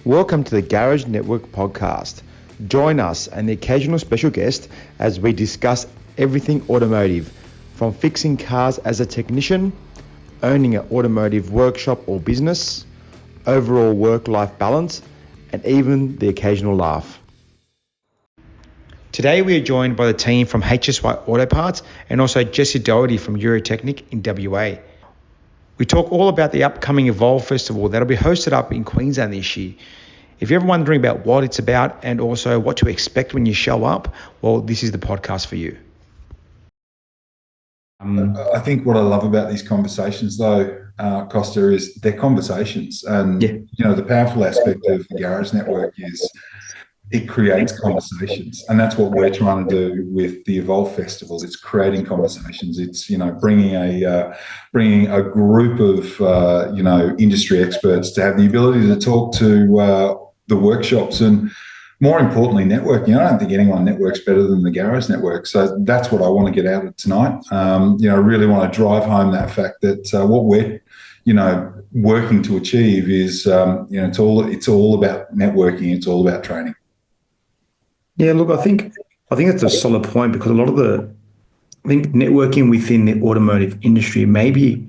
Welcome to the Garage Network podcast. Join us and the occasional special guest as we discuss everything automotive, from fixing cars as a technician, owning an automotive workshop or business, overall work-life balance, and even the occasional laugh. Today we are joined by the team from HSY Auto Parts and also Jesse Doherty from Technik in WA. We talk all about the upcoming Evolve Festival that'll be hosted up in Queensland this year. If you're ever wondering about what it's about and also what to expect when you show up, well, this is the podcast for you. I think what I love about these conversations, though, Costa, is they're conversations. And, the powerful aspect of the Garage Network is it creates conversations. And that's what we're trying to do with the Evolve Festival. It's creating conversations. It's, bringing a group of, industry experts to have the ability to talk to the workshops and, more importantly, networking. I don't think anyone networks better than the Garage Network. So that's what I want to get out of tonight. I really want to drive home that fact that what we're, working to achieve is, it's all about networking. It's all about training. Yeah, look, I think that's a solid point, because I think networking within the automotive industry may be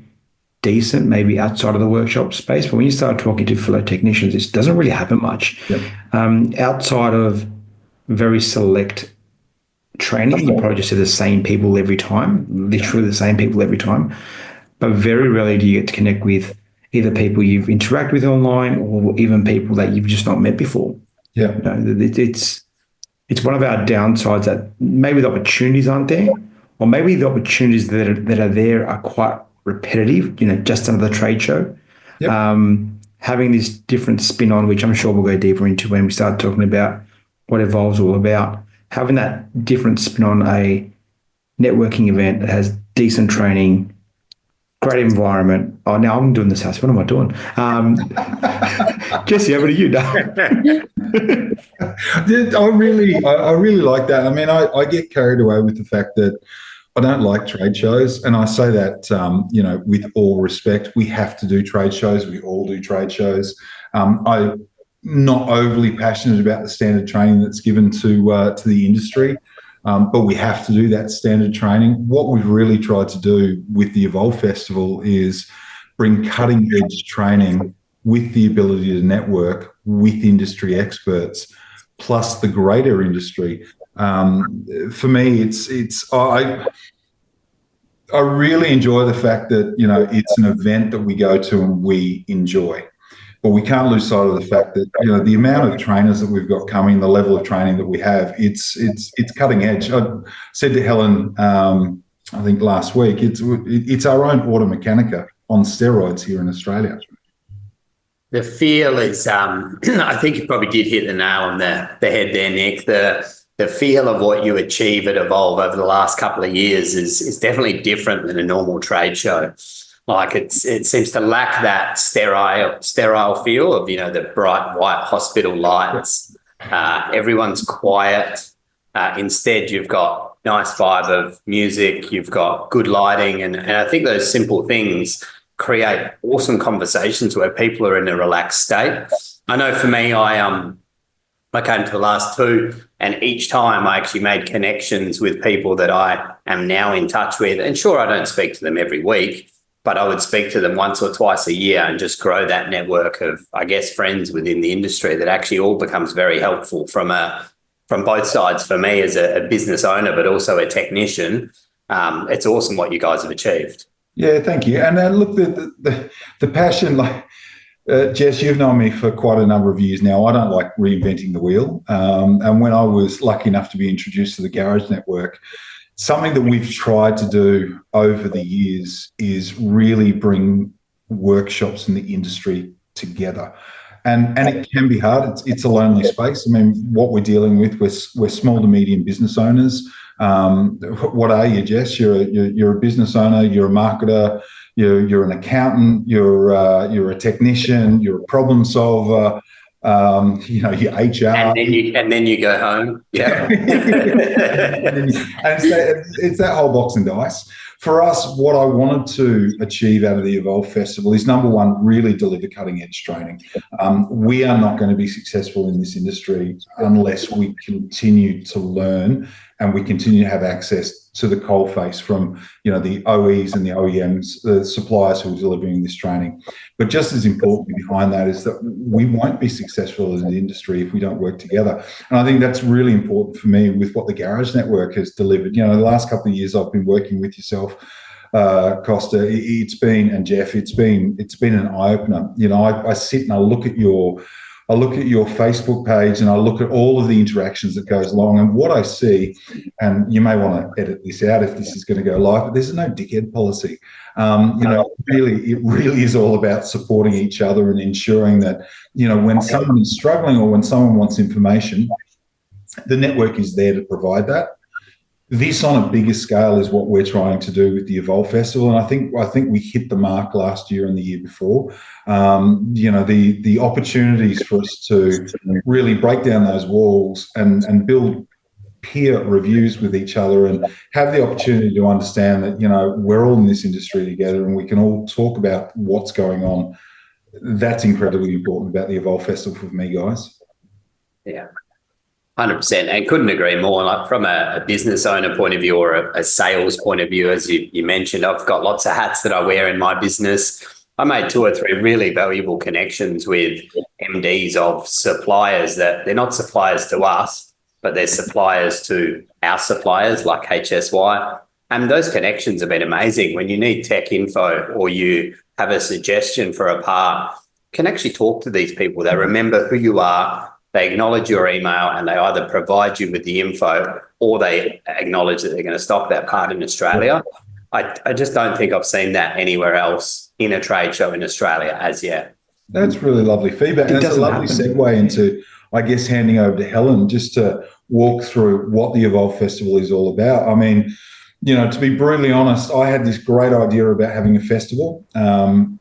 decent, maybe outside of the workshop space, but when you start talking to fellow technicians, it doesn't really happen much. Yep. Outside of very select training, you probably just see the same people every time, literally the same people every time, but very rarely do you get to connect with either people you've interacted with online or even people that you've just not met before. Yeah, it's one of our downsides, that maybe the opportunities aren't there, or maybe the opportunities that are there are quite repetitive, just another trade show. Yep. Having this different spin on, which I'm sure we'll go deeper into when we start talking about what Evolve's all about, having that different spin on a networking event that has decent training, great environment. Oh, now I'm doing this house. What am I doing? Jesse, over to you. I really like that. I mean, I get carried away with the fact that I don't like trade shows, and I say that with all respect. We have to do trade shows. We all do trade shows. I'm not overly passionate about the standard training that's given to the industry, but we have to do that standard training. What we've really tried to do with the Evolve Festival is bring cutting-edge training with the ability to network with industry experts, plus the greater industry. For me, I really enjoy the fact that, it's an event that we go to and we enjoy. But we can't lose sight of the fact that, the amount of trainers that we've got coming, the level of training that we have, it's cutting edge. I said to Helen, I think last week, it's our own Auto Mechanica on steroids here in Australia. The feel is, I think you probably did hit the nail on the head there, Nick. The feel of what you achieve at Evolve over the last couple of years is definitely different than a normal trade show. Like it seems to lack that sterile feel of, the bright white hospital lights. Everyone's quiet. Instead, you've got nice vibe of music. You've got good lighting. And I think those simple things create awesome conversations where people are in a relaxed state. I know for me, I came to the last two, and each time I actually made connections with people that I am now in touch with. And sure, I don't speak to them every week, but I would speak to them once or twice a year and just grow that network of, I guess, friends within the industry that actually all becomes very helpful from both sides. For me as a business owner, but also a technician, it's awesome what you guys have achieved. Yeah, thank you. And look, the passion, Jess, you've known me for quite a number of years now. I don't like reinventing the wheel. And when I was lucky enough to be introduced to the Garage Network, something that we've tried to do over the years is really bring workshops in the industry together. And it can be hard. It's a lonely space. I mean, what we're dealing with, we're small to medium business owners. What are you, Jess? You're a business owner. You're a marketer. You're an accountant. You're a technician. You're a problem solver. Your HR, and then you go home. Yeah, and it's that whole box and dice. for us, what I wanted to achieve out of the Evolve Festival is, number one, really deliver cutting edge training. We are not going to be successful in this industry unless we continue to learn and we continue to have access to the coalface from, the OEs and the OEMs, the suppliers who are delivering this training. But just as importantly behind that is that we won't be successful as an industry if we don't work together. And I think that's really important for me with what the Garage Network has delivered. The last couple of years I've been working with yourself, Costa, and Jeff, it's been an eye-opener. I sit and I look at your Facebook page and I look at all of the interactions that goes along, and what I see, and you may want to edit this out if this is going to go live, but there's no dickhead policy. It really is all about supporting each other and ensuring that, when someone is struggling or when someone wants information, the network is there to provide that. This on a bigger scale is what we're trying to do with the Evolve Festival, and I think we hit the mark last year and the year before. The opportunities for us to really break down those walls and build peer reviews with each other and have the opportunity to understand that, we're all in this industry together and we can all talk about what's going on. That's incredibly important about the Evolve Festival for me, guys. Yeah. 100%, and couldn't agree more. Like from a business owner point of view or a sales point of view, as you mentioned, I've got lots of hats that I wear in my business. I made 2 or 3 really valuable connections with MDs of suppliers that they're not suppliers to us, but they're suppliers to our suppliers like HSY. And those connections have been amazing. When you need tech info or you have a suggestion for a part, you can actually talk to these people. They remember who you are. They acknowledge your email and they either provide you with the info or they acknowledge that they're going to stock that part in Australia. I just don't think I've seen that anywhere else in a trade show in Australia as yet. That's really lovely feedback. And it's a lovely segue into, I guess, handing over to Helen just to walk through what the Evolve Festival is all about. I mean, to be brutally honest, I had this great idea about having a festival.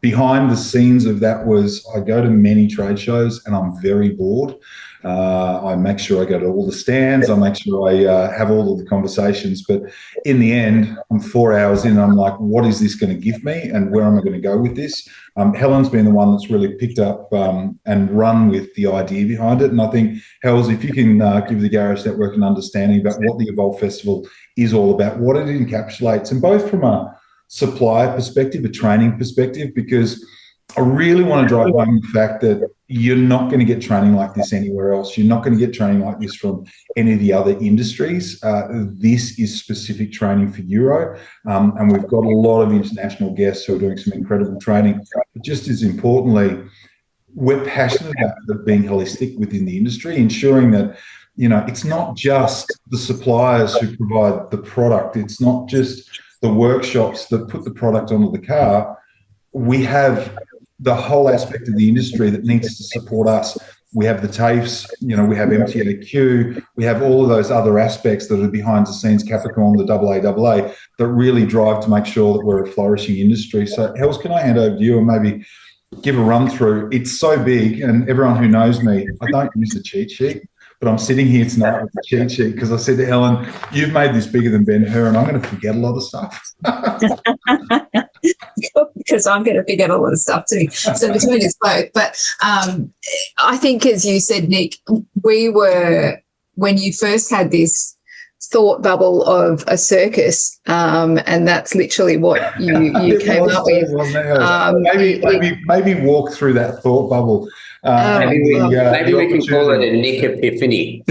Behind the scenes of that was I go to many trade shows and I'm very bored. I make sure I go to all the stands. I make sure I have all of the conversations. But in the end, I'm 4 hours in and I'm like, what is this going to give me and where am I going to go with this? Helen's been the one that's really picked up and run with the idea behind it. And I think, Hels, if you can give the Garage Network an understanding about what the Evolve Festival is all about, what it encapsulates, and both from a supplier perspective, a training perspective, because I really want to drive home the fact that you're not going to get training like this anywhere else. You're not going to get training like this from any of the other industries. This is specific training for Euro, and we've got a lot of international guests who are doing some incredible training. But just as importantly, we're passionate about being holistic within the industry, ensuring that, it's not just the suppliers who provide the product. It's not just the workshops that put the product onto the car. We have the whole aspect of the industry that needs to support us. We have the TAFEs, we have MTAQ, we have all of those other aspects that are behind the scenes, Capricorn, the AAA, that really drive to make sure that we're a flourishing industry. So, Hels, can I hand over to you and maybe give a run through? It's so big, and everyone who knows me, I don't use the cheat sheet, but I'm sitting here tonight with the cheat sheet because I said to Helen, you've made this bigger than Ben-Hur and I'm going to forget a lot of stuff. Because I'm going to forget a lot of stuff too. So between us both. But I think, as you said, Nick, when you first had this thought bubble of a circus, and that's literally what you came up with. Maybe walk through that thought bubble. Maybe we can call it a Nick Epiphany.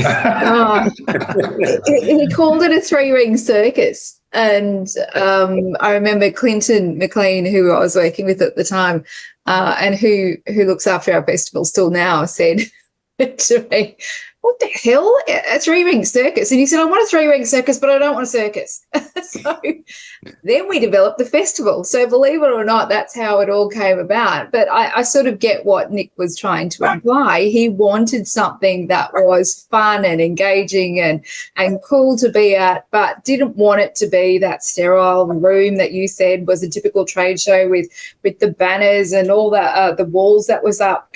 He called it a 3-ring circus. And I remember Clinton McLean, who I was working with at the time, and who looks after our festival still now, said to me, what the hell, a 3-ring circus? And he said, I want a 3-ring circus, but I don't want a circus. So then we developed the festival. So believe it or not, that's how it all came about. But I sort of get what Nick was trying to imply. He wanted something that was fun and engaging and cool to be at, but didn't want it to be that sterile room that you said was a typical trade show with the banners and all the walls that was up.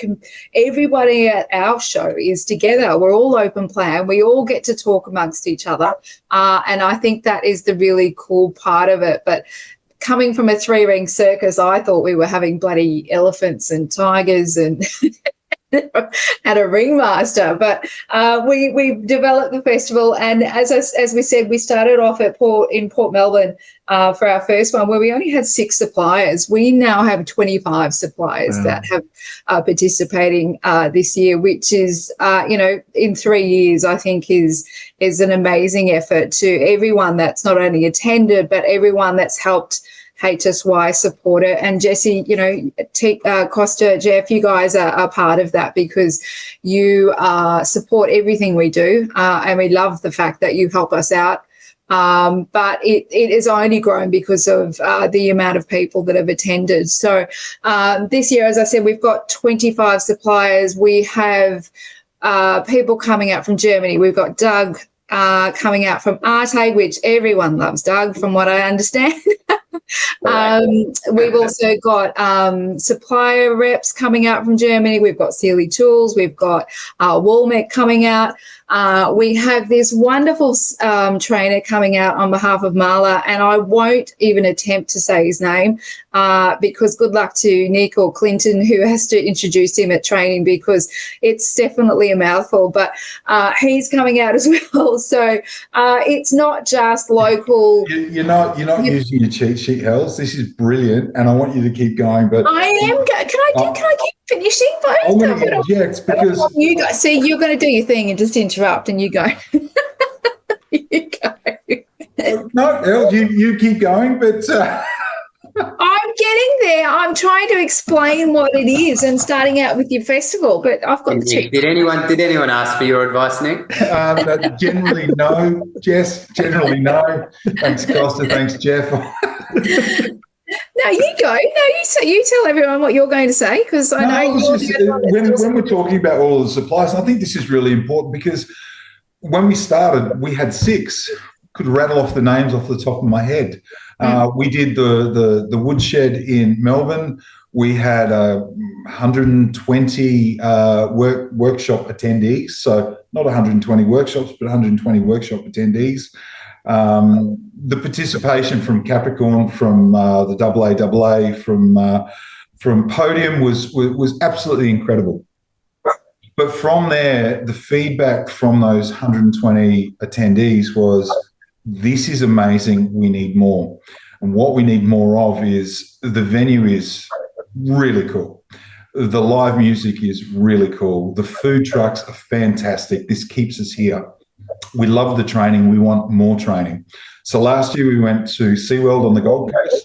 Everybody at our show is together. We're all open plan. We all get to talk amongst each other. And I think that is the really cool part of it. But coming from a 3-ring circus, I thought we were having bloody elephants and tigers and and a ringmaster, but we developed the festival, and as we said, we started off in Port Melbourne for our first one, where we only had 6 suppliers. We now have 25 suppliers that have participating this year, which is in 3 years, I think is an amazing effort to everyone that's not only attended but everyone that's helped HSY support it. And Jesse, Costa, Jeff, you guys are part of that because you support everything we do, and we love the fact that you help us out. But it has only grown because of the amount of people that have attended. So this year, as I said, we've got 25 suppliers. We have people coming out from Germany. We've got Doug coming out from Arte, which everyone loves Doug, from what I understand. We've also got supplier reps coming out from Germany. We've got Sealy Tools. We've got Walmec coming out. We have this wonderful trainer coming out on behalf of Marla, and I won't even attempt to say his name because good luck to Nick or Clinton, who has to introduce him at training, because it's definitely a mouthful. But he's coming out as well. So it's not just local. You're not using your cheat sheet, Hells. This is brilliant, and I want you to keep going. But I am. Can I keep finishing, please? Yeah, it's because you guys see, you're going to do your thing and just interrupt, and you go. You go. No, El, you keep going, but I'm getting there. I'm trying to explain what it is, and starting out with your festival. But I've got Nick, did anyone ask for your advice, Nick? generally no, Jess. Generally no. Thanks, Costa. Thanks, Jeff. No, you go. No, you tell everyone what you're going to say, because I know when we're talking about all the suppliers, I think this is really important because when we started, we had 6. Could rattle off the names off the top of my head. We did the woodshed in Melbourne. We had 120 workshop attendees, so not 120 workshops, but 120 workshop attendees. The participation from Capricorn, from the AAA, from Podium was absolutely incredible. But from there, the feedback from those 120 attendees was, this is amazing, we need more. And what we need more of is the venue is really cool. The live music is really cool. The food trucks are fantastic. This keeps us here. We love the training. We want more training. So last year we went to SeaWorld on the Gold Coast,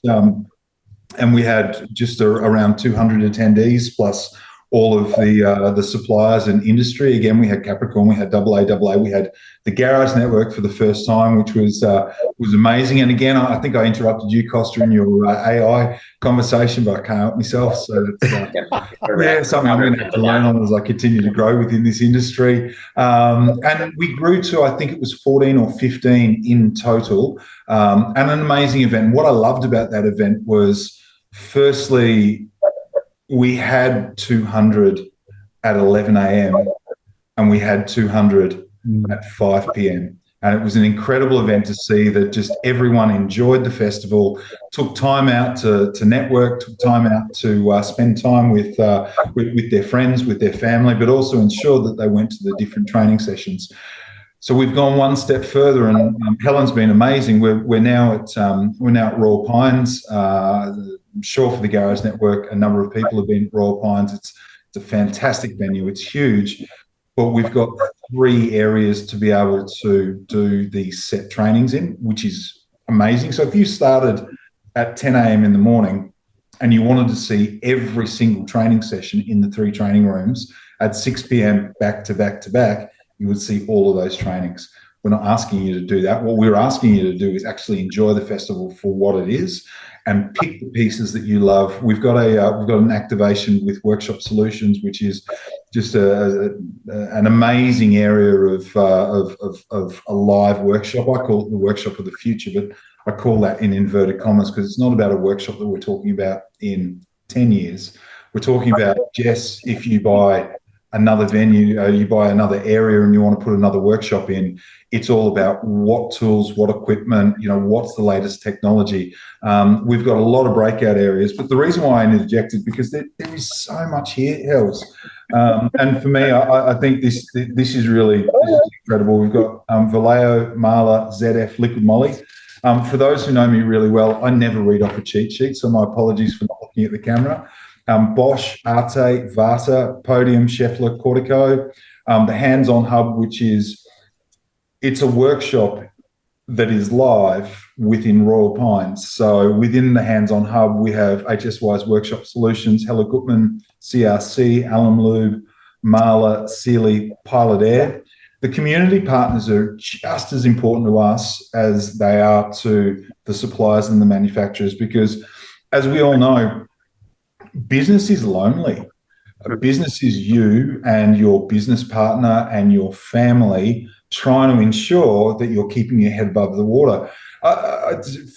and we had just around 200 attendees plus all of the suppliers and industry. Again, we had Capricorn, we had AAA, we had the Garage Network for the first time, which was amazing. And again, I think I interrupted you, Costa, in your AI conversation, but I can't help myself. So it's something I'm going to have to learn on as I continue to grow within this industry. And we grew to, I think it was 14 or 15 in total, and an amazing event. What I loved about that event was, firstly, we had 200 at 11 a.m. and we had 200 at 5 p.m. And it was an incredible event to see that just everyone enjoyed the festival, took time out to network, took time out to spend time with their friends, with their family, but also ensured that they went to the different training sessions. So we've gone one step further, and Helen's been amazing. We're now at Royal Pines. I'm sure for the Garage Network, a number of people have been at Royal Pines. It's a fantastic venue. It's huge, but we've got 3 areas to be able to do these set trainings in, which is amazing. So if you started at 10 a.m. in the morning and you wanted to see every single training session in the 3 training rooms at 6 p.m. back to back to back, you would see all of those trainings. We're not asking you to do that. What we're asking you to do is actually enjoy the festival for what it is and pick the pieces that you love. We've got an activation with Workshop Solutions, which is just an amazing area of a live workshop. I call it the workshop of the future, but I call that in inverted commas because it's not about a workshop that we're talking about in 10 years. We're talking about, Jess, if you buy another venue, you buy another area and you want to put another workshop in, it's all about what tools, what equipment, what's the latest technology. We've got a lot of breakout areas, but the reason why I interjected, because there is so much here, Hels. And for me, I think this is really incredible. We've got Vallejo, Marla, ZF, Liquid Moly. For those who know me really well, I never read off a cheat sheet, so my apologies for not looking at the camera. Bosch, Arte, Vata, Podium, Scheffler, Cortico, the hands-on hub, it's a workshop that is live within Royal Pines. So within the hands-on hub, we have HSY's Workshop Solutions, Hella Gutman, CRC, Alum Lube, Marla, Sealy, Pilot Air. The community partners are just as important to us as they are to the suppliers and the manufacturers, because as we all know, business is lonely. A business is you and your business partner and your family trying to ensure that you're keeping your head above the water.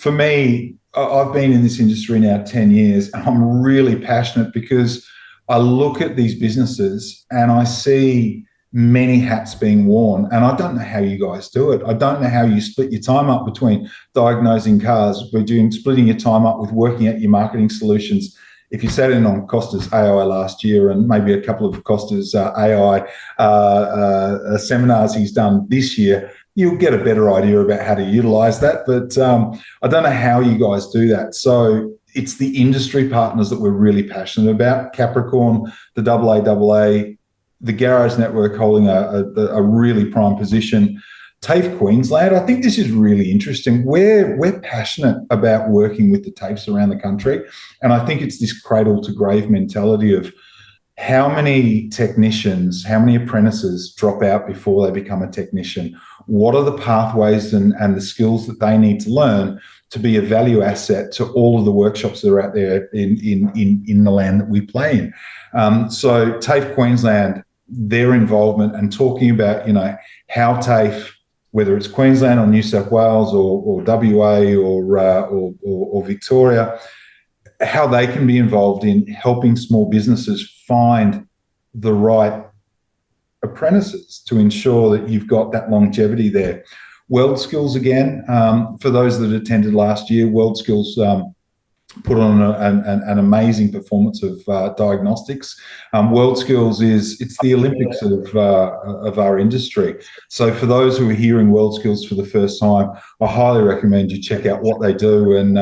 For me, I've been in this industry now 10 years, and I'm really passionate because I look at these businesses and I see many hats being worn, and I don't know how you guys do it. I don't know how you split your time up between diagnosing cars, splitting your time up with working at your marketing solutions. If you sat in on Costa's AI last year and maybe a couple of Costa's AI seminars he's done this year, you'll get a better idea about how to utilize that. But I don't know how you guys do that. So it's the industry partners that we're really passionate about. Capricorn, the AAA, the Garage Network holding a really prime position. TAFE Queensland, I think this is really interesting. We're passionate about working with the TAFEs around the country, and I think it's this cradle to grave mentality of how many technicians, how many apprentices drop out before they become a technician? What are the pathways and the skills that they need to learn to be a value asset to all of the workshops that are out there in the land that we play in? So TAFE Queensland, their involvement and talking about, how TAFE, whether it's Queensland or New South Wales or WA or Victoria, how they can be involved in helping small businesses find the right apprentices to ensure that you've got that longevity there. World Skills, again, for those that attended last year, World Skills put on an amazing performance of diagnostics. World Skills it's the Olympics of our industry. So for those who are hearing World Skills for the first time, I highly recommend you check out what they do and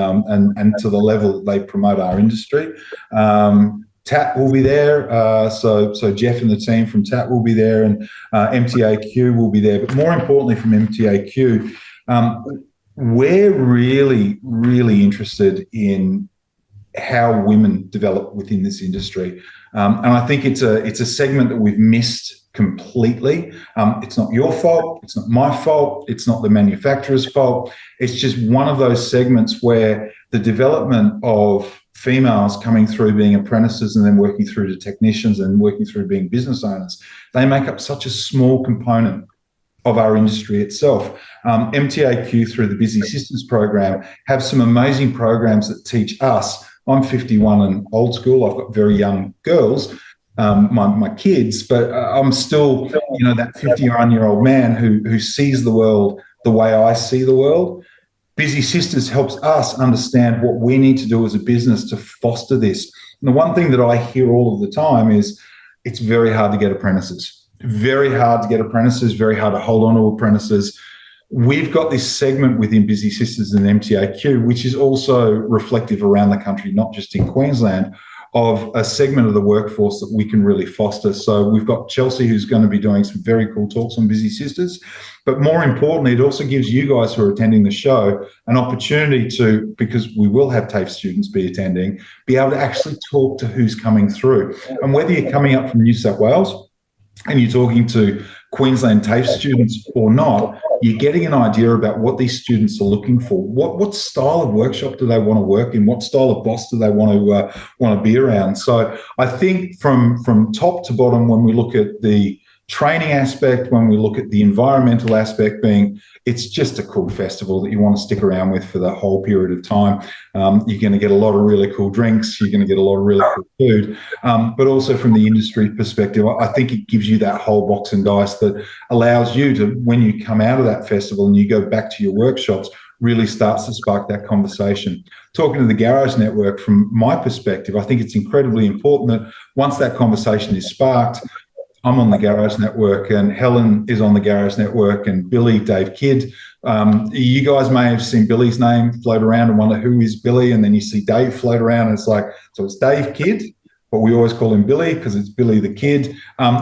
to the level that they promote our industry. TAT will be there, so Jeff and the team from TAT will be there, and MTAQ will be there. But more importantly, from MTAQ, we're really, really interested in how women develop within this industry, and I think it's a segment that we've missed completely. It's not your fault. It's not my fault. It's not the manufacturer's fault. It's just one of those segments where the development of females coming through being apprentices and then working through to technicians and working through being business owners, they make up such a small component of our industry itself. MTAQ, through the Busy Sisters program, have some amazing programs that teach us. I'm 51 and old school. I've got very young girls, my kids, but I'm still, that 51-year-old man who sees the world the way I see the world. Busy Sisters helps us understand what we need to do as a business to foster this. And the one thing that I hear all of the time is it's very hard to get apprentices. Very hard to get apprentices, very hard to hold on to apprentices. We've got this segment within Busy Sisters and MTAQ, which is also reflective around the country, not just in Queensland, of a segment of the workforce that we can really foster. So we've got Chelsea, who's going to be doing some very cool talks on Busy Sisters. But more importantly, it also gives you guys who are attending the show an opportunity to, because we will have TAFE students be attending, be able to actually talk to who's coming through. And whether you're coming up from New South Wales and you're talking to Queensland TAFE students or not, you're getting an idea about what these students are looking for. What style of workshop do they want to work in? What style of boss do they want to be around? So I think from top to bottom, when we look at the training aspect, when we look at the environmental aspect being, it's just a cool festival that you want to stick around with for the whole period of time. You're going to get a lot of really cool drinks. You're going to get a lot of really cool food. But also from the industry perspective, I think it gives you that whole box and dice that allows you to, when you come out of that festival and you go back to your workshops, really starts to spark that conversation. Talking to the Garage Network, from my perspective, I think it's incredibly important that once that conversation is sparked, I'm on the Garage Network and Helen is on the Garage Network and Billy, Dave Kidd. You guys may have seen Billy's name float around and wonder who is Billy, and then you see Dave float around and it's like, so it's Dave Kidd, but we always call him Billy because it's Billy the Kid.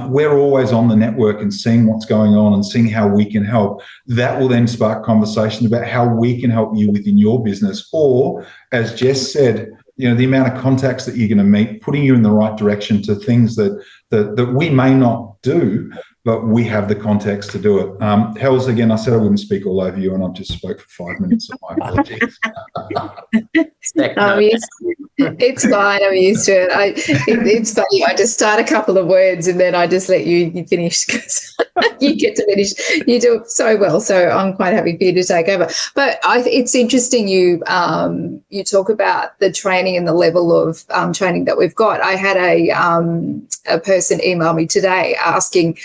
We're always on the network and seeing what's going on and seeing how we can help. That will then spark conversation about how we can help you within your business. Or, as Jess said, you know, the amount of contacts that you're going to meet, putting you in the right direction to things that we may not do, but we have the context to do it. Hells, again, I said I wouldn't speak all over you, and I've just spoke for 5 minutes. So my apologies. It's fine. I'm used to it. It's funny. I just start a couple of words and then I just let you finish because you get to finish. You do it so well. So I'm quite happy for you to take over. But it's interesting you talk about the training and the level of training that we've got. I had a person email me today asking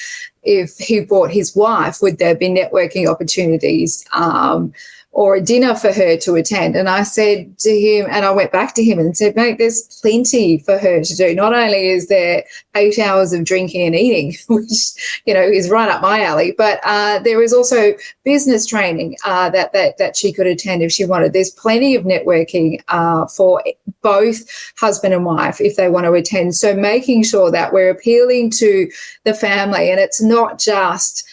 if he brought his wife, would there be networking opportunities or a dinner for her to attend? And I said to him, and I went back to him and said, mate, there's plenty for her to do. Not only is there 8 hours of drinking and eating, which, you know, is right up my alley, but there is also business training that she could attend if she wanted. There's plenty of networking for both husband and wife if they want to attend. So making sure that we're appealing to the family, and it's not just,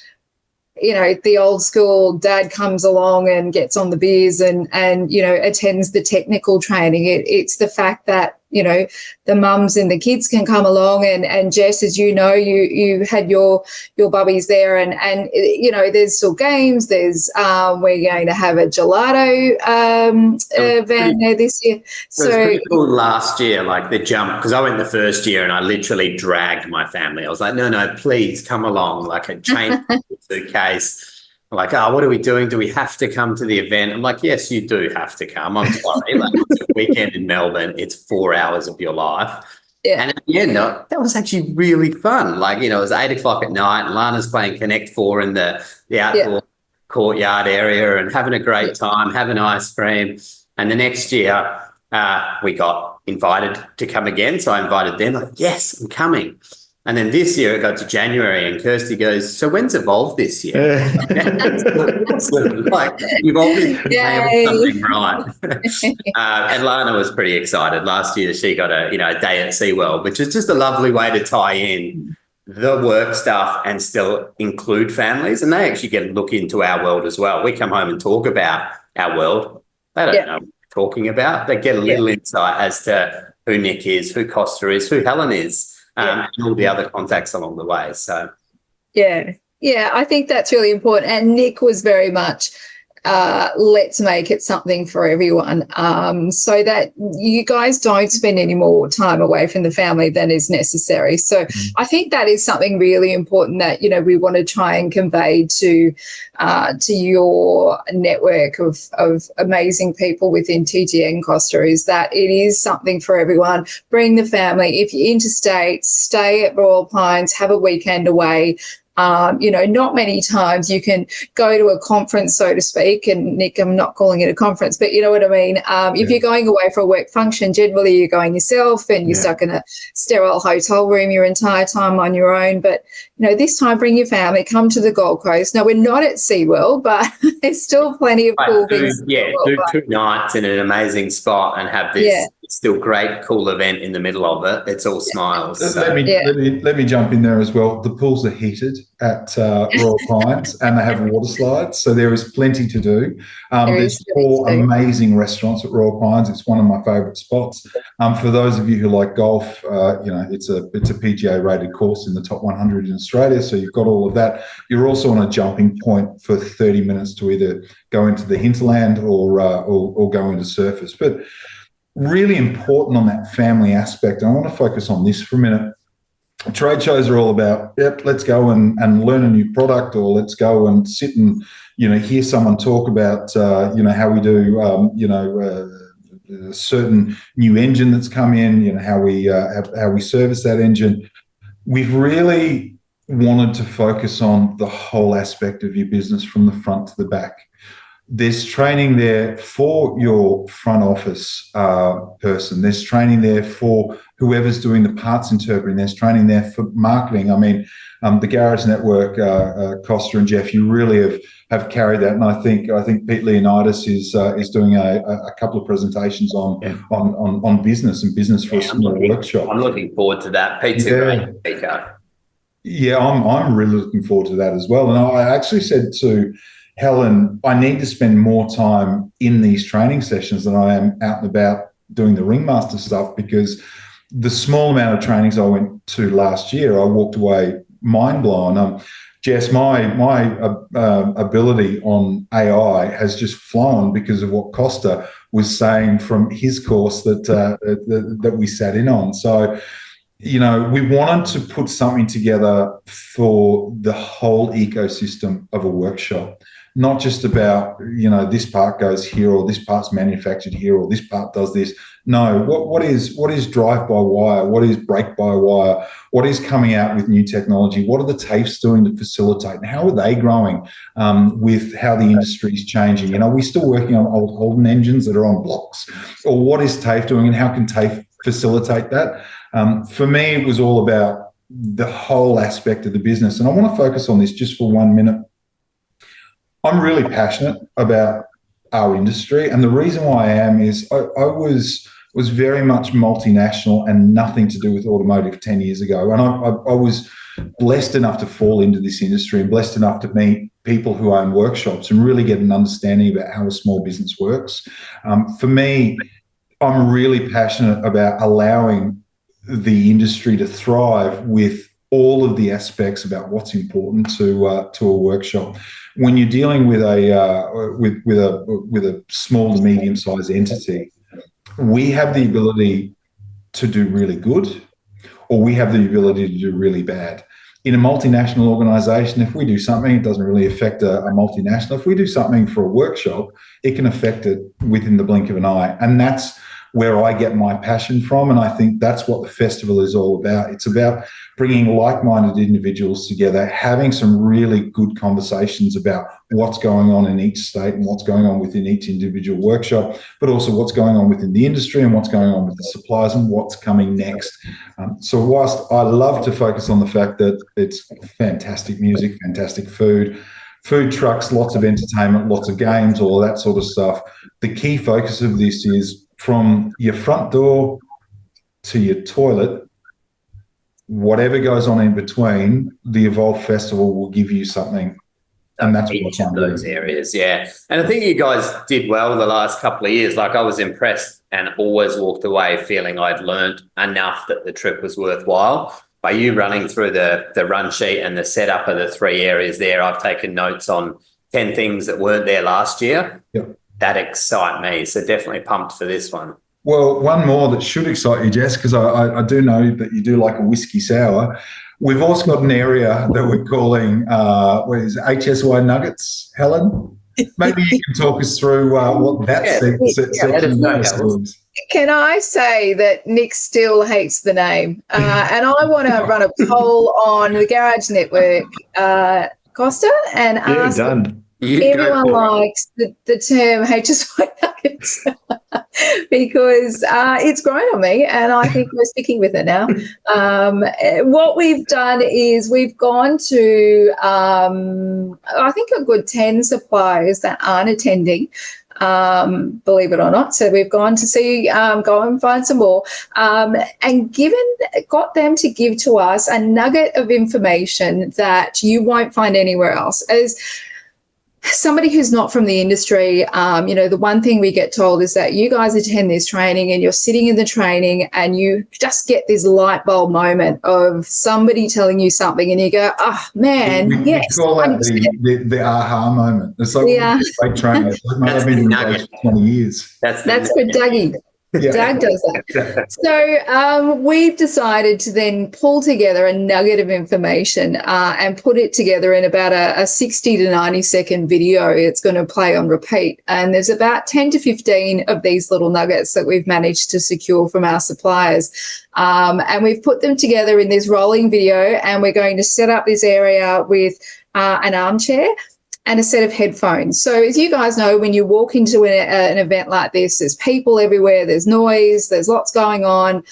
you know, the old school dad comes along and gets on the beers and you know, attends the technical training. It's the fact that, you know, the mums and the kids can come along and Jess, as you know, you had your bubbies there and you know, there's still games. There's we're going to have a gelato van there this year. So it was pretty cool last year, like the jump, because I went the first year and I literally dragged my family. I was like, no, please come along. Like I changed the suitcase. Like, what are we doing? Do we have to come to the event? I'm like, yes, you do have to come. I'm sorry. Like, it's a weekend in Melbourne. It's 4 hours of your life. Yeah. And at the end, that was actually really fun. Like, you know, it was 8 o'clock at night and Lana's playing Connect 4 in the outdoor courtyard area and having a great time, having ice cream. And the next year, we got invited to come again. So I invited them. Like, yes, I'm coming. And then this year it got to January and Kirsty goes, so when's Evolve this year? Like, you've obviously nailed something right. And Lana was pretty excited. Last year she got a day at SeaWorld, which is just a lovely way to tie in the work stuff and still include families. And they actually get a look into our world as well. We come home and talk about our world. They don't know what we're talking about. They get a little insight as to who Nick is, who Costa is, who Helen is. And all the other contacts along the way. So, I think that's really important. And Nick was very much, let's make it something for everyone, so that you guys don't spend any more time away from the family than is necessary. So I think that is something really important that, you know, we want to try and convey to your network of amazing people within TGN Costa, is that it is something for everyone. Bring the family. If you're interstate, stay at Royal Pines, have a weekend away. You know, not many times you can go to a conference, so to speak, and Nick, I'm not calling it a conference, but you know what I mean? If you're going away for a work function, generally you're going yourself and you're stuck in a sterile hotel room your entire time on your own. But, you know, this time bring your family, come to the Gold Coast. Now, we're not at SeaWorld, but there's still plenty of cool things. Do 2 nights in an amazing spot and have this still great, cool event in the middle of it. It's all smiles. So. Let me jump in there as well. The pools are heated at Royal Pines and they have water slides, so there is plenty to do. There's 4 amazing restaurants at Royal Pines. It's one of my favourite spots. For those of you who like golf, you know, it's a PGA rated course in the top 100 in Australia, so you've got all of that. You're also on a jumping point for 30 minutes to either go into the hinterland or go into surface. But really important on that family aspect, and I want to focus on this for a minute. trade shows are all about, yep, let's go and learn a new product, or let's go and sit and, hear someone talk about, how we do, a certain new engine that's come in, how we service that engine. We've really wanted to focus on the whole aspect of your business from the front to the back. There's training there for your front office person. There's training there for whoever's doing the parts interpreting. There's training there for marketing. I mean, the Garage Network, Costa and Jeff, you really have carried that, and I think Pete Leonidas is doing a couple of presentations on business and business for a small workshop. I'm looking forward to that. Pete's a great speaker. Yeah, I'm really looking forward to that as well. And I actually said to Helen, I need to spend more time in these training sessions than I am out and about doing the Ringmaster stuff, because the small amount of trainings I went to last year, I walked away mind blown. Jess, my ability on AI has just flown because of what Costa was saying from his course that we sat in on. So, we wanted to put something together for the whole ecosystem of a workshop, not just about, this part goes here, or this part's manufactured here, or this part does this. No, what is drive-by-wire? What is brake-by-wire? What is coming out with new technology? What are the TAFEs doing to facilitate? And how are they growing with how the industry is changing? Are we still working on old Holden engines that are on blocks? Or what is TAFE doing, and how can TAFE facilitate that? For me, it was all about the whole aspect of the business. And I want to focus on this just for 1 minute. I'm really passionate about our industry, and the reason why I am is I was very much multinational and nothing to do with automotive 10 years ago. And I was blessed enough to fall into this industry and blessed enough to meet people who own workshops and really get an understanding about how a small business works. For me, I'm really passionate about allowing the industry to thrive with all of the aspects about what's important to a workshop. When you're dealing with a small to medium sized entity, we have the ability to do really good, or we have the ability to do really bad. In a multinational organisation, if we do something, it doesn't really affect a multinational. If we do something for a workshop, it can affect it within the blink of an eye, and that's where I get my passion from. And I think that's what the festival is all about. It's about bringing like-minded individuals together, having some really good conversations about what's going on in each state and what's going on within each individual workshop, but also what's going on within the industry and what's going on with the suppliers and what's coming next. So whilst I love to focus on the fact that it's fantastic music, fantastic food trucks, lots of entertainment, lots of games, all of that sort of stuff, the key focus of this is from your front door to your toilet, whatever goes on in between, the Evolve Festival will give you something. And that's each of those areas, yeah. And I think you guys did well the last couple of years. Like, I was impressed and always walked away feeling I'd learned enough that the trip was worthwhile. By you running through the run sheet and the setup of the 3 areas there, I've taken notes on 10 things that weren't there last year. Yep. That excite me. So definitely pumped for this one. Well, one more that should excite you, Jess, because I do know that you do like a whiskey sour. We've also got an area that we're calling HSY Nuggets. Helen, maybe you can talk us through what that section is. Can I say that Nick still hates the name? And I want to run a poll on the Garage Network, Costa, and ask everyone likes the term HSY Nuggets because it's grown on me, and I think we're sticking with it now. What we've done is we've gone to, I think, a good 10 suppliers that aren't attending, believe it or not. So we've gone to see, go and find some more, and got them to give to us a nugget of information that you won't find anywhere else. As somebody who's not from the industry, the one thing we get told is that you guys attend this training and you're sitting in the training and you just get this light bulb moment of somebody telling you something and you go, oh, man, yes. We call that the aha moment. It's like great training. I've been doing it for 20 years. That's good, Dougie. Doug does that. So we've decided to then pull together a nugget of information and put it together in about a 60 to 90 second video. It's going to play on repeat. And there's about 10 to 15 of these little nuggets that we've managed to secure from our suppliers. And we've put them together in this rolling video, and we're going to set up this area with an armchair and a set of headphones. So as you guys know, when you walk into an event like this, there's people everywhere, there's noise, there's lots going on.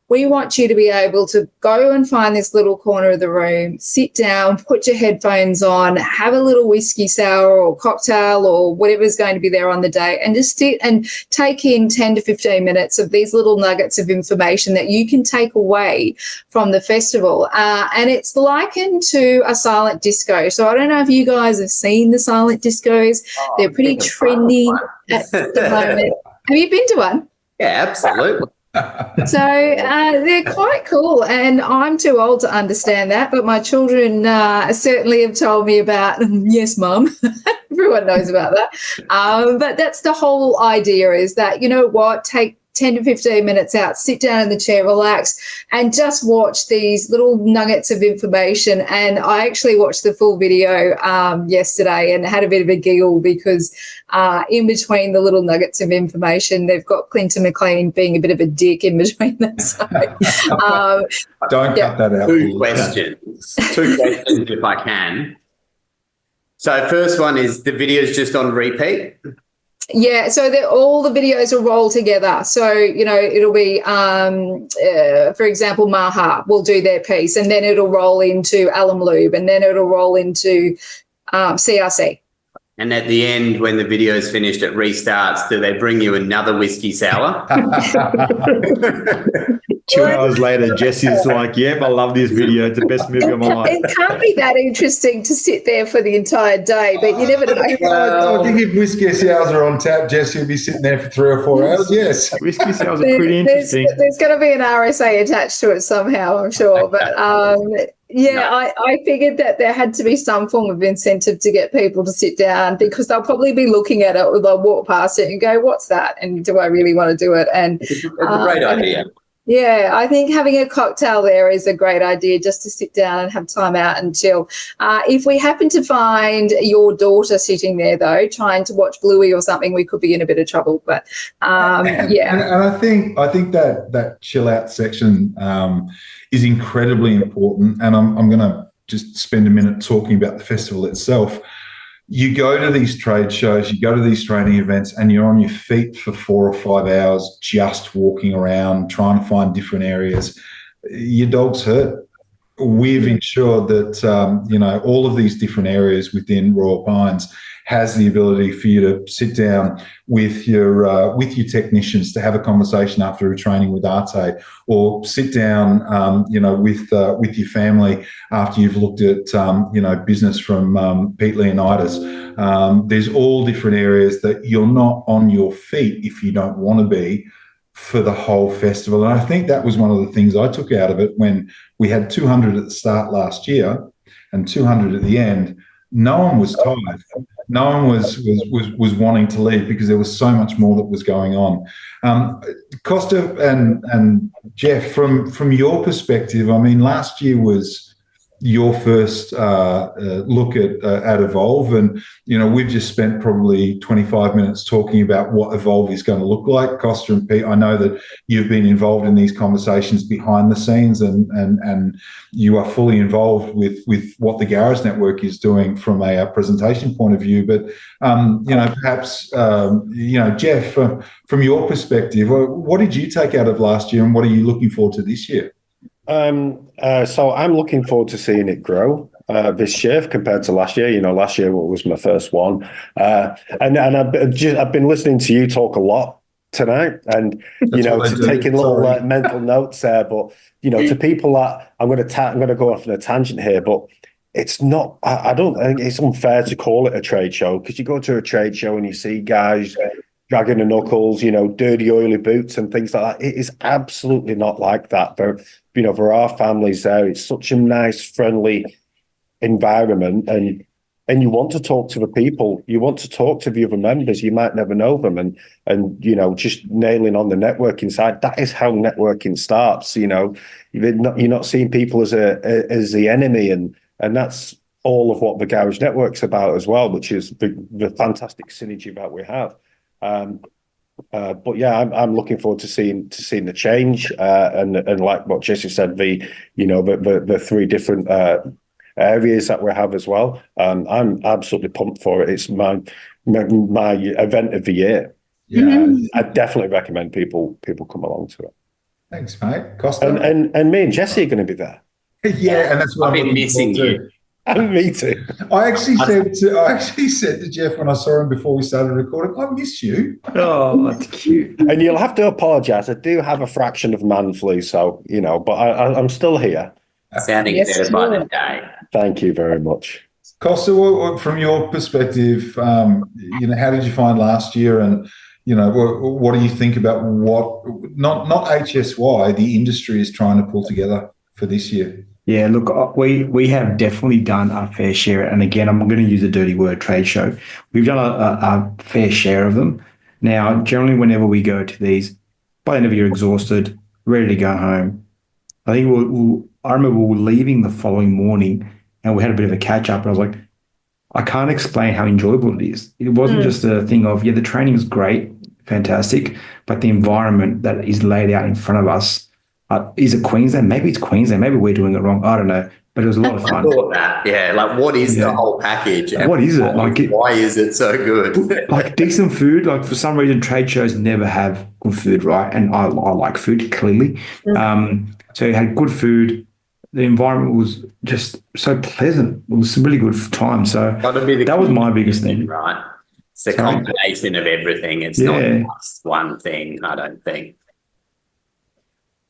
We want you to be able to go and find this little corner of the room, sit down, put your headphones on, have a little whiskey sour or cocktail or whatever's going to be there on the day, and just sit and take in 10 to 15 minutes of these little nuggets of information that you can take away from the festival. And it's likened to a silent disco. So I don't know if you guys have seen the silent discos. They're pretty trendy at the moment. Have you been to one? Yeah, absolutely. So they're quite cool, and I'm too old to understand that, but my children certainly have told me about, yes, Mum, everyone knows about that. But that's the whole idea, is that, you know what, take 10 to 15 minutes out, sit down in the chair, relax, and just watch these little nuggets of information. And I actually watched the full video yesterday and had a bit of a giggle because in between the little nuggets of information, they've got Clinton MacLean being a bit of a dick in between them. So, Don't cut that out. Two questions if I can. So first one is, the video's just on repeat? Yeah, so all the videos will roll together. So, you know, it'll be, for example, Maha will do their piece, and then it'll roll into Alum Lube, and then it'll roll into CRC. And at the end, when the video is finished, it restarts. Do they bring you another whiskey sour? 2 hours later, Jesse's like, yep, I love this video. It's the best movie of my life. It can't be that interesting to sit there for the entire day, but you never know. I think if whiskey sours are on tap, Jesse will be sitting there for 3 or 4 hours, yes. Whiskey sours are pretty interesting. There's going to be an RSA attached to it somehow, I'm sure. But I figured that there had to be some form of incentive to get people to sit down, because they'll probably be looking at it, or they'll walk past it and go, what's that? And do I really want to do it? And it's a great idea. Yeah, I think having a cocktail there is a great idea, just to sit down and have time out and chill. If we happen to find your daughter sitting there, though, trying to watch Bluey or something, we could be in a bit of trouble. But yeah. And I think that chill out section is incredibly important. And I'm going to just spend a minute talking about the festival itself. You go to these trade shows, you go to these training events, and you're on your feet for 4 or 5 hours just walking around, trying to find different areas. Your dog's hurt. We've ensured that, all of these different areas within Royal Pines has the ability for you to sit down with your technicians to have a conversation after a training with Arte, or sit down, with your family after you've looked at, business from Pete Leonidas. There's all different areas that you're not on your feet if you don't want to be for the whole festival. And I think that was one of the things I took out of it when we had 200 at the start last year and 200 at the end. No one was tired. No one was wanting to leave, because there was so much more that was going on. Costa and Jeff, from your perspective, I mean, last year was your first look at Evolve, and we've just spent probably 25 minutes talking about what Evolve is going to look like. Costa and Pete, I know that you've been involved in these conversations behind the scenes, and you are fully involved with what the Garage Network is doing from a presentation point of view. But perhaps Jeff, from your perspective, what did you take out of last year, and what are you looking forward to this year? So I'm looking forward to seeing it grow this year compared to last year. Last year was my first one, and I've been listening to you talk a lot tonight, and taking little mental notes there. But to people that I'm going to go off on a tangent here, but it's not. I don't think it's unfair to call it a trade show, because you go to a trade show and you see guys dragging the knuckles, dirty, oily boots and things like that. It is absolutely not like that. For our families there, it's such a nice, friendly environment. And, and you want to talk to the people, you want to talk to the other members, you might never know them, and just nailing on the networking side. That is how networking starts. You're not seeing people as the enemy, and that's all of what the Garage Network's about as well, which is the fantastic synergy that we have. But yeah, I'm looking forward to seeing the change, and like what Jesse said, the three different areas that we have as well. I'm absolutely pumped for it. It's my event of the year. Yeah, I definitely recommend people come along to it. Thanks, mate. Costa? And me and Jesse are going to be there. Yeah, and that's what I've been missing you. And me too. I actually said to Jeff when I saw him before we started recording, I miss you. Oh, that's cute. And you'll have to apologise. I do have a fraction of man flu, so but I'm still here. Sounding better by the day. Thank you very much. Costa, from your perspective, how did you find last year, and what do you think about what not HSY, the industry is trying to pull together for this year? Yeah, look, we have definitely done our fair share. And again, I'm going to use a dirty word, trade show. We've done a fair share of them. Now, generally, whenever we go to these, by the end of the year, exhausted, ready to go home. I think I remember we were leaving the following morning and we had a bit of a catch up. And I was like, I can't explain how enjoyable it is. It wasn't just a thing of, the training is great, fantastic, but the environment that is laid out in front of us. Is it Queensland? Maybe it's Queensland. Maybe we're doing it wrong. I don't know. But it was a lot of fun. I thought that. Yeah. Like, what is the whole package? What is it? Why is it so good? Like decent food. Like for some reason, trade shows never have good food, right? And I like food, clearly. So you had good food. The environment was just so pleasant. It was a really good time. So that was my biggest thing. Right. It's the combination of everything. It's not just one thing, I don't think.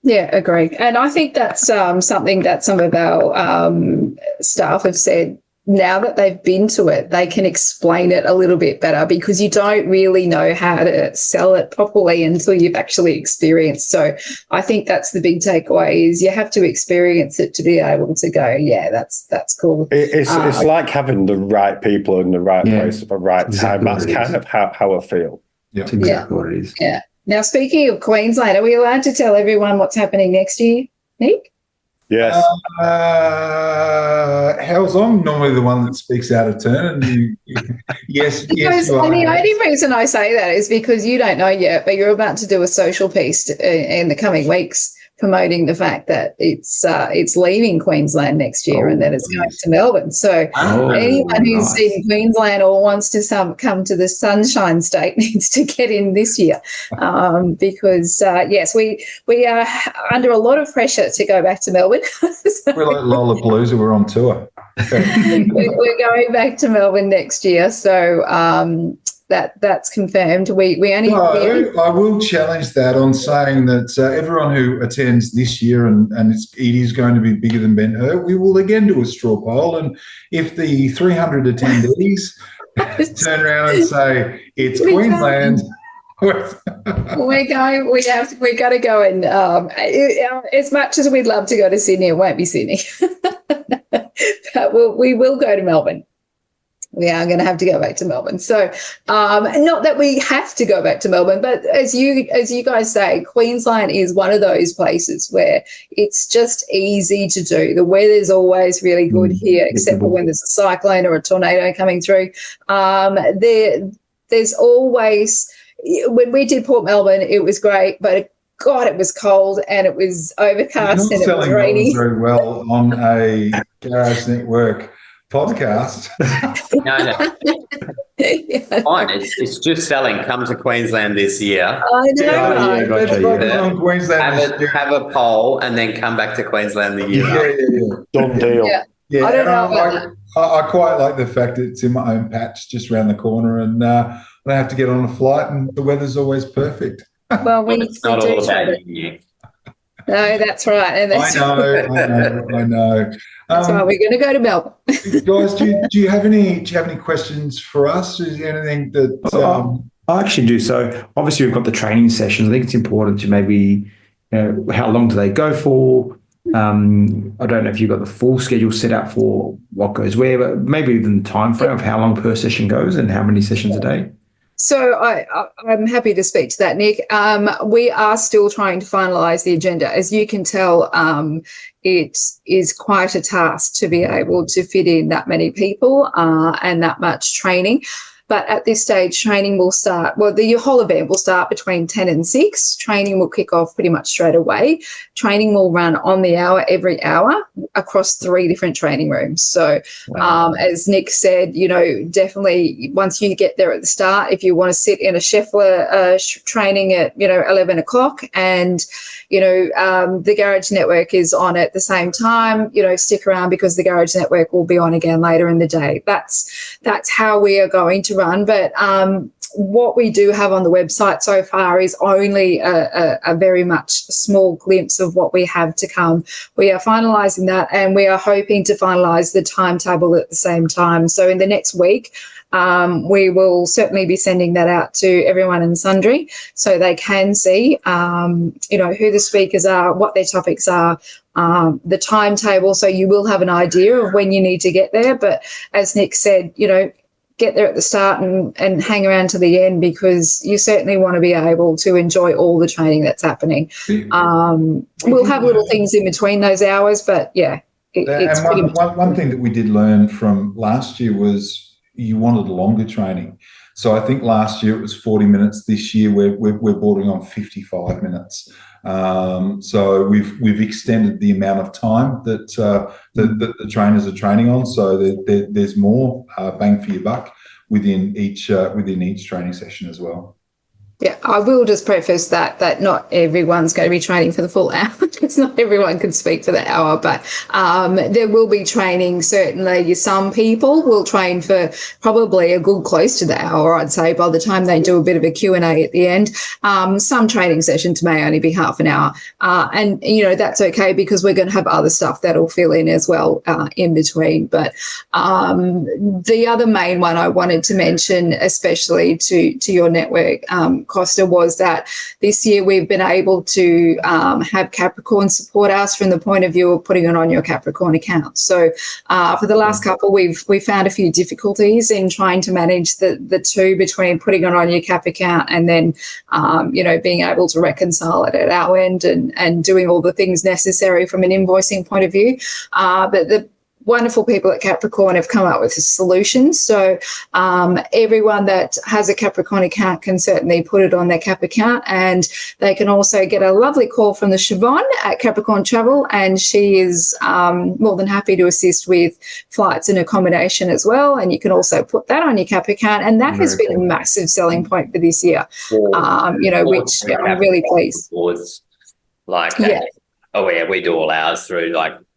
Yeah, agree. And I think that's something that some of our staff have said. Now that they've been to it, they can explain it a little bit better, because you don't really know how to sell it properly until you've actually experienced. So I think that's the big takeaway, is you have to experience it to be able to go, yeah, that's cool. It's like having the right people in the right place at the right time. That's kind of how I feel. Yeah, that's exactly what it is. Yeah. Now, speaking of Queensland, are we allowed to tell everyone what's happening next year, Nick? Yes. How's I'm normally the one that speaks out of turn, and yes, you are. And the only reason I say that is because you don't know yet, but you're about to do a social piece in the coming weeks promoting the fact that it's leaving Queensland next year and then it's going to Melbourne. So anyone who's in Queensland or wants to come to the Sunshine State needs to get in this year, because yes, we are under a lot of pressure to go back to Melbourne. So we're like Lollapalooza. We're on tour. we're going back to Melbourne next year. So that's confirmed. I will challenge that on saying that everyone who attends this year, and it is going to be bigger than Ben Hur, we will again do a straw poll, and if the 300 attendees turn around and say it's Queensland, we're got to go, and as much as we'd love to go to Sydney, it won't be Sydney. But we will go to Melbourne. We are going to have to go back to Melbourne. So not that we have to go back to Melbourne, but as you guys say, Queensland is one of those places where it's just easy to do. The weather's always really good here, except for when there's a cyclone or a tornado coming through. There's always, when we did Port Melbourne, it was great, but God, it was cold and it was overcast and it was rainy. Very well on a Garage Network podcast. No. Yeah. Fine. It's just selling. Come to Queensland this year. I know. Queensland. Have a poll and then come back to Queensland the year. Yeah. Done deal. Yeah. I don't know about I quite like the fact that it's in my own patch just around the corner, and I don't have to get on a flight, and the weather's always perfect. Well, It's not all about you. No, that's right. And that's I know. That's right. We're going to go to Melbourne. Guys, do you have any questions for us? Is there anything that I actually do. So obviously we've got the training sessions. I think it's important to maybe, how long do they go for? I don't know if you've got the full schedule set out for what goes where, but maybe even the time frame of how long per session goes and how many sessions a day. So I'm happy to speak to that, Nick. We are still trying to finalise the agenda. As you can tell, it is quite a task to be able to fit in that many people and that much training. But at this stage, training will start, well, the whole event will start between 10 and 6. Training will kick off pretty much straight away. Training will run on the hour, every hour, across 3 different training rooms. So as Nick said, definitely once you get there at the start, if you want to sit in a Scheffler training at, 11 o'clock and, the Garage Network is on at the same time, stick around because the Garage Network will be on again later in the day. That's how we are going to run. But what we do have on the website so far is only a very much small glimpse of what we have to come. We are finalising that, and we are hoping to finalise the timetable at the same time. So in the next week, we will certainly be sending that out to everyone and sundry so they can see, who the speakers are, what their topics are, the timetable. So you will have an idea of when you need to get there. But as Nick said, get there at the start and hang around to the end, because you certainly want to be able to enjoy all the training that's happening. We'll have little things in between those hours, but yeah. It's one thing that we did learn from last year was you wanted longer training. So I think last year it was 40 minutes. This year we're bordering on 55 minutes. So we've extended the amount of time that the trainers are training on. So there's more bang for your buck within each training session as well. Yeah, I will just preface that not everyone's going to be training for the full hour, because not everyone can speak for the hour, but there will be training. Certainly some people will train for probably a good close to the hour, I'd say, by the time they do a bit of a Q&A at the end. Some training sessions may only be half an hour, and that's okay, because we're going to have other stuff that'll fill in as well in between. But the other main one I wanted to mention, especially to your network, Costa, was that this year we've been able to have Capricorn support us from the point of view of putting it on your Capricorn account. So for the last couple, we've found a few difficulties in trying to manage the two, between putting it on your Cap account and then being able to reconcile it at our end and doing all the things necessary from an invoicing point of view. But the wonderful people at Capricorn have come up with solutions. So everyone that has a Capricorn account can certainly put it on their Cap account, and they can also get a lovely call from the Siobhan at Capricorn Travel, and she is more than happy to assist with flights and accommodation as well. And you can also put that on your Cap account, and that has been a massive selling point for this year, which I'm really pleased. We do all ours through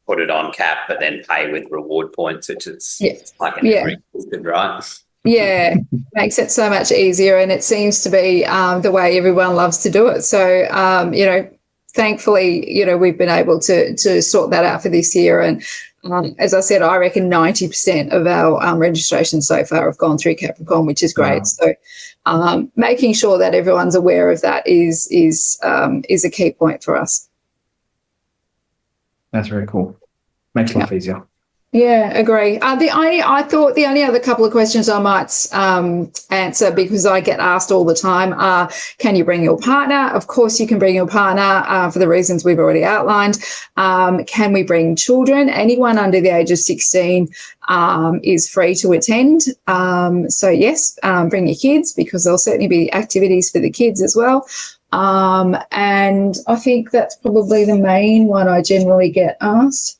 put it on Cap, but then pay with reward points, which is like an every system, right? Yeah, makes it so much easier, and it seems to be the way everyone loves to do it. So, thankfully, we've been able to sort that out for this year. And as I said, I reckon 90% of our registrations so far have gone through Capricorn, which is great. So, making sure that everyone's aware of that is a key point for us. That's very cool. Makes life easier. Yeah, agree. I thought the only other couple of questions I might answer, because I get asked all the time, are, can you bring your partner? Of course you can bring your partner for the reasons we've already outlined. Can we bring children? Anyone under the age of 16 is free to attend. So yes, bring your kids, because there'll certainly be activities for the kids as well. And I think that's probably the main one I generally get asked.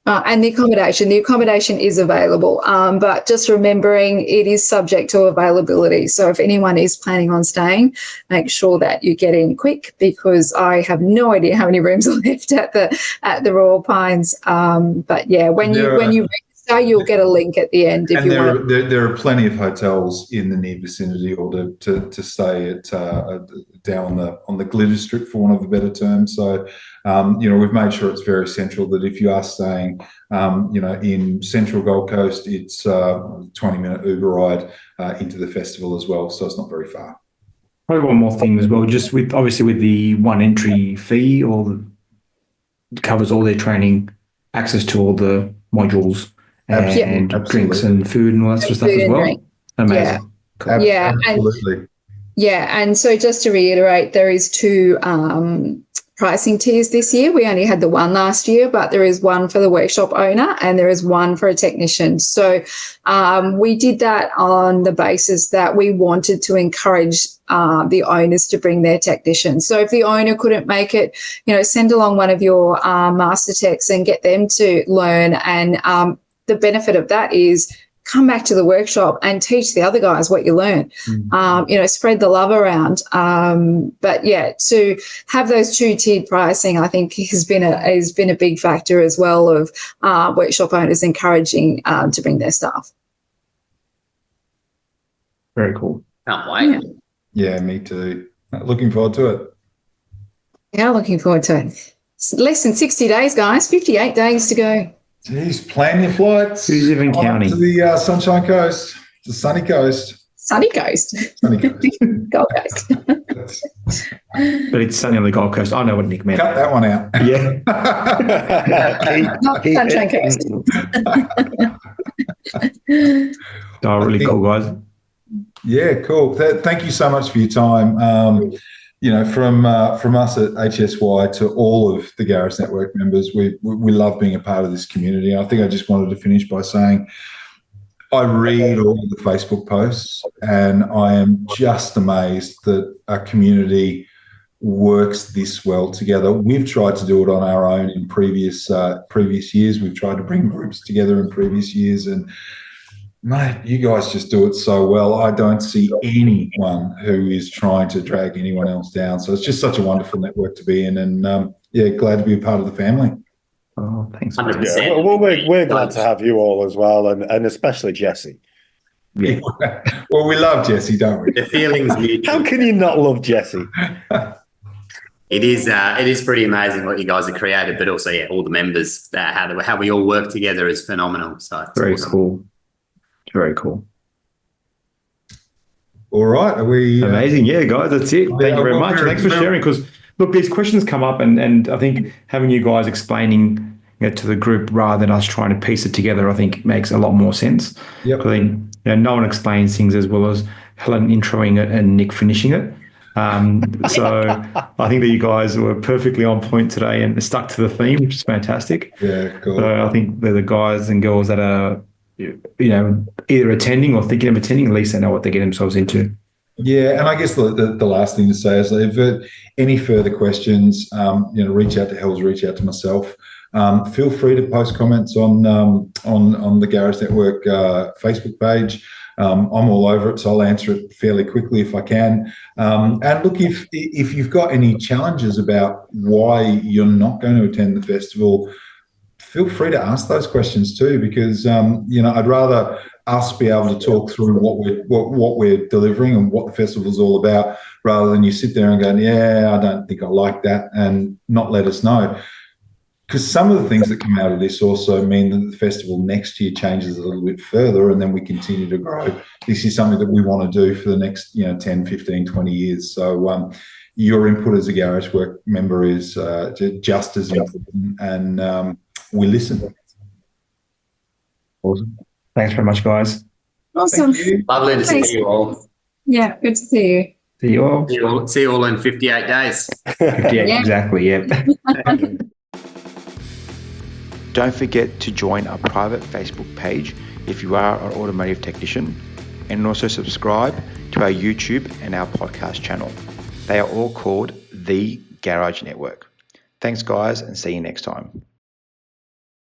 And the accommodation is available, but just remembering it is subject to availability. So if anyone is planning on staying, make sure that you get in quick, because I have no idea how many rooms are left at the Royal Pines. But yeah, when you register, you'll get a link at the end. There are plenty of hotels in the near vicinity, or to stay at down on the glitter strip, for want of a better term. So we've made sure it's very central, that if you are staying in central Gold Coast, it's a 20-minute Uber ride into the festival as well, so it's not very far. Probably one more thing as well, just with the one entry fee, or covers all their training, access to all the modules and drinks and food and all that sort of stuff as well. Drink. Amazing. Yeah. Cool. Yeah, absolutely. And so just to reiterate, there is 2 pricing tiers this year. We only had the one last year, but there is one for the workshop owner and there is one for a technician. So we did that on the basis that we wanted to encourage the owners to bring their technicians. So if the owner couldn't make it, send along one of your master techs and get them to learn. And the benefit of that is come back to the workshop and teach the other guys what you learn. Spread the love around. But yeah, to have those 2-tiered pricing, I think has been a big factor as well of workshop owners encouraging to bring their staff. Very cool. Can't wait. Yeah, me too. Looking forward to it. Yeah, looking forward to it. It's less than 60 days, guys. 58 days to go. Jeez, plan your flights. Who's even counting? To the Sunshine Coast, the sunny coast. Sunny Coast. Sunny Coast. Gold Coast. But it's sunny on the Gold Coast. I know what Nick meant. Cut that one out. Yeah. Not Sunshine Coast. Oh, really cool, guys. Yeah, cool. Thank you so much for your time. From us at HSY to all of the Garage Network members, we love being a part of this community. I think I just wanted to finish by saying I read all of the Facebook posts and I am just amazed that our community works this well together. We've tried to do it on our own in previous years. We've tried to bring groups together in previous years, and mate, you guys just do it so well. I don't see anyone who is trying to drag anyone else down. So it's just such a wonderful network to be in, and glad to be a part of the family. Oh, thanks. 100%. Yeah, well, we're glad to have you all as well, and especially Jesse. Yeah. Well, we love Jesse, don't we? The feelings mutual. How can you not love Jesse? It is pretty amazing what you guys have created, but also, all the members, how we all work together is phenomenal. So it's Very awesome. cool. Very cool. All right. Are we amazing? Yeah, guys, that's it. Thank you very much. Thanks for sharing. Because look, these questions come up, and I think having you guys explaining to the group rather than us trying to piece it together, I think makes a lot more sense. Yep. I think no one explains things as well as Helen introing it and Nick finishing it. So I think that you guys were perfectly on point today and stuck to the theme, which is fantastic. Yeah, cool. So I think they're the guys and girls that are, either attending or thinking of attending, at least they know what they get themselves into. Yeah, and I guess the last thing to say is that if any further questions, reach out to Hells, reach out to myself. Feel free to post comments on the Garage Network Facebook page. I'm all over it, so I'll answer it fairly quickly if I can. And look, if you've got any challenges about why you're not going to attend the festival, feel free to ask those questions too, because I'd rather us be able to talk through what we're delivering and what the festival's all about, rather than you sit there and go, I don't think I like that, and not let us know. Because some of the things that come out of this also mean that the festival next year changes a little bit further, and then we continue to grow. This is something that we want to do for the next 10, 15, 20 years. So your input as a Garage Work member is just as important, and we listen. Awesome. Thanks very much, guys. Awesome. Lovely to see you all. Yeah, good to see you. See you all. See you all in 58 days. 58, exactly, yeah. Don't forget to join our private Facebook page if you are an automotive technician, and also subscribe to our YouTube and our podcast channel. They are all called The Garage Network. Thanks, guys, and see you next time.